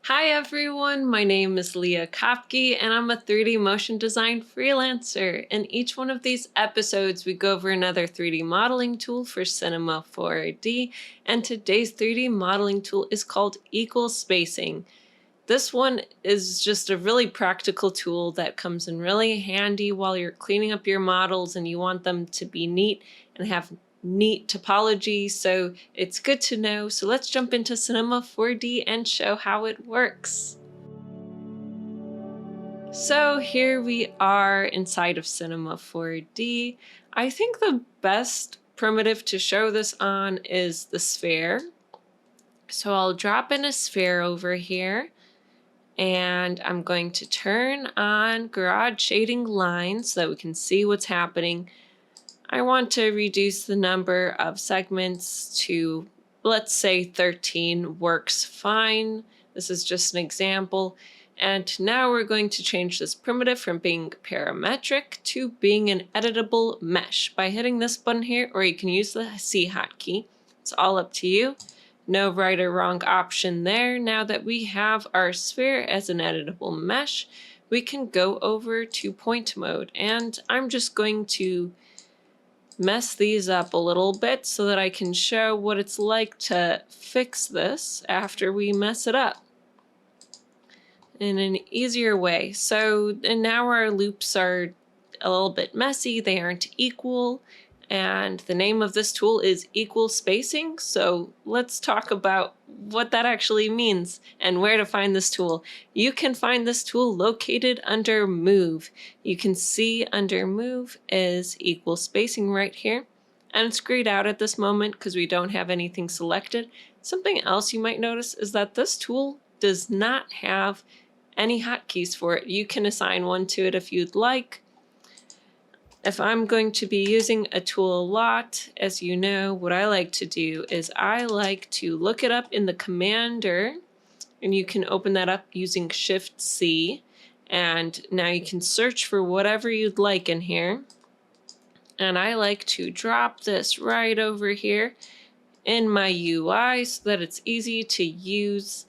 Hi everyone, my name is Leah Kopke and I'm a 3D motion design freelancer. In each one of these episodes, we go over another 3D modeling tool for Cinema 4D, and today's 3D modeling tool is called Equal Spacing. This one is just a really practical tool that comes in really handy while you're cleaning up your models and you want them to be neat and have neat topology, so it's good to know. So let's jump into Cinema 4D and show how it works. So here we are inside of Cinema 4D. I think the best primitive to show this on is the sphere. So I'll drop in a sphere over here, and I'm going to turn on garage shading lines so that we can see what's happening. I want to reduce the number of segments to, let's say 13 works fine. This is just an example. And now we're going to change this primitive from being parametric to being an editable mesh by hitting this button here, or you can use the C hotkey. It's all up to you. No right or wrong option there. Now that we have our sphere as an editable mesh, we can go over to point mode. And I'm just going to mess these up a little bit so that I can show what it's like to fix this after we mess it up in an easier way. And now our loops are a little bit messy, they aren't equal, and the name of this tool is Equal Spacing. So let's talk about what that actually means and where to find this tool. You can find this tool located under Move. You can see under Move is Equal Spacing right here, and it's grayed out at this moment because we don't have anything selected. Something else you might notice is that this tool does not have any hotkeys for it. You can assign one to it if you'd like. If I'm going to be using a tool a lot, as you know, what I like to do is I like to look it up in the commander, and you can open that up using Shift-C, and now you can search for whatever you'd like in here. And I like to drop this right over here in my UI so that it's easy to use,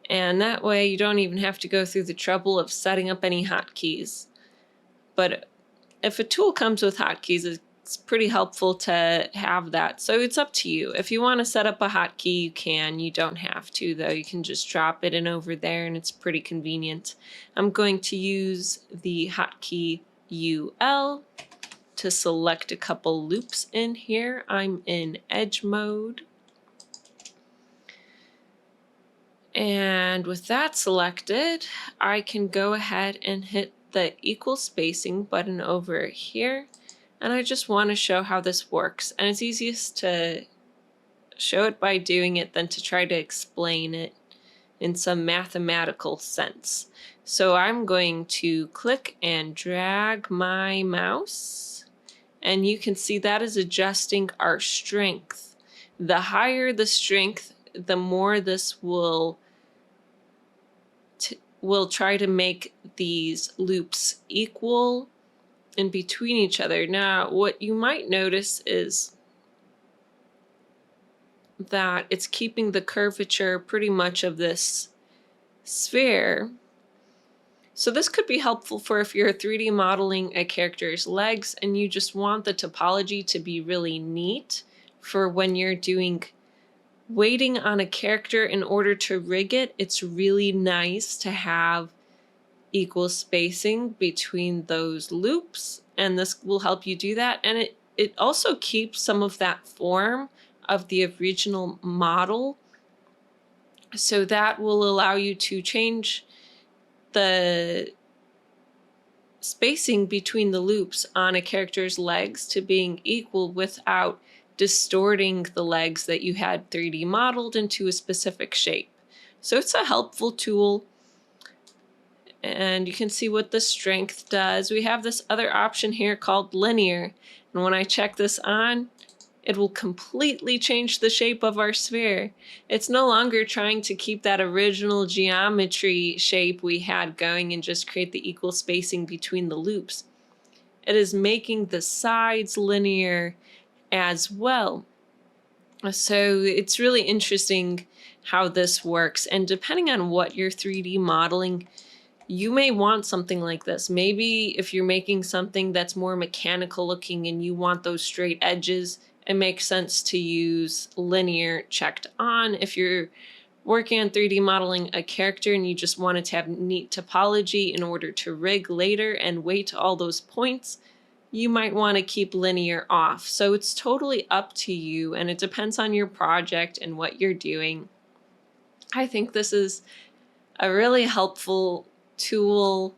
and that way you don't even have to go through the trouble of setting up any hotkeys. But if a tool comes with hotkeys, it's pretty helpful to have that. So it's up to you. If you want to set up a hotkey, you can. You don't have to, though. You can just drop it in over there, and it's pretty convenient. I'm going to use the hotkey UL to select a couple loops in here. I'm in edge mode. And with that selected, I can go ahead and hit the Equal Spacing button over here, and I just want to show how this works. And it's easiest to show it by doing it than to try to explain it in some mathematical sense. So I'm going to click and drag my mouse, and you can see that is adjusting our strength. The higher the strength, the more this will try to make these loops equal in between each other. Now, what you might notice is that it's keeping the curvature pretty much of this sphere. So this could be helpful for if you're 3D modeling a character's legs and you just want the topology to be really neat for when you're doing waiting on a character in order to rig it. It's really nice to have equal spacing between those loops, and this will help you do that. And it also keeps some of that form of the original model, so that will allow you to change the spacing between the loops on a character's legs to being equal without distorting the legs that you had 3D modeled into a specific shape. So it's a helpful tool, and you can see what the strength does. We have this other option here called linear, and when I check this on, it will completely change the shape of our sphere. It's no longer trying to keep that original geometry shape we had going and just create the equal spacing between the loops. It is making the sides linear as well. So it's really interesting how this works. And depending on what you're 3D modeling, you may want something like this. Maybe if you're making something that's more mechanical looking and you want those straight edges, it makes sense to use linear checked on. If you're working on 3D modeling a character and you just want it to have neat topology in order to rig later and weight all those points, you might want to keep linear off. So it's totally up to you, and it depends on your project and what you're doing. I think this is a really helpful tool.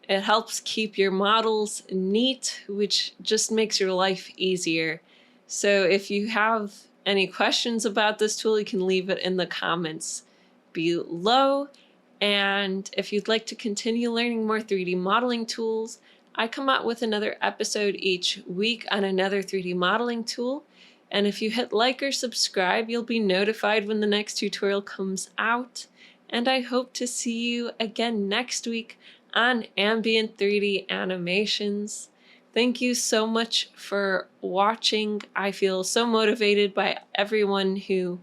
It helps keep your models neat, which just makes your life easier. So if you have any questions about this tool, you can leave it in the comments below. And if you'd like to continue learning more 3D modeling tools, I come out with another episode each week on another 3D modeling tool. And if you hit like or subscribe, you'll be notified when the next tutorial comes out. And I hope to see you again next week on ambient 3D animations. Thank you so much for watching. I feel so motivated by everyone who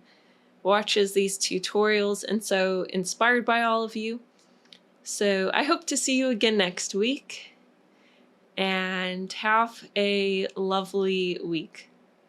watches these tutorials and so inspired by all of you. So I hope to see you again next week, and have a lovely week.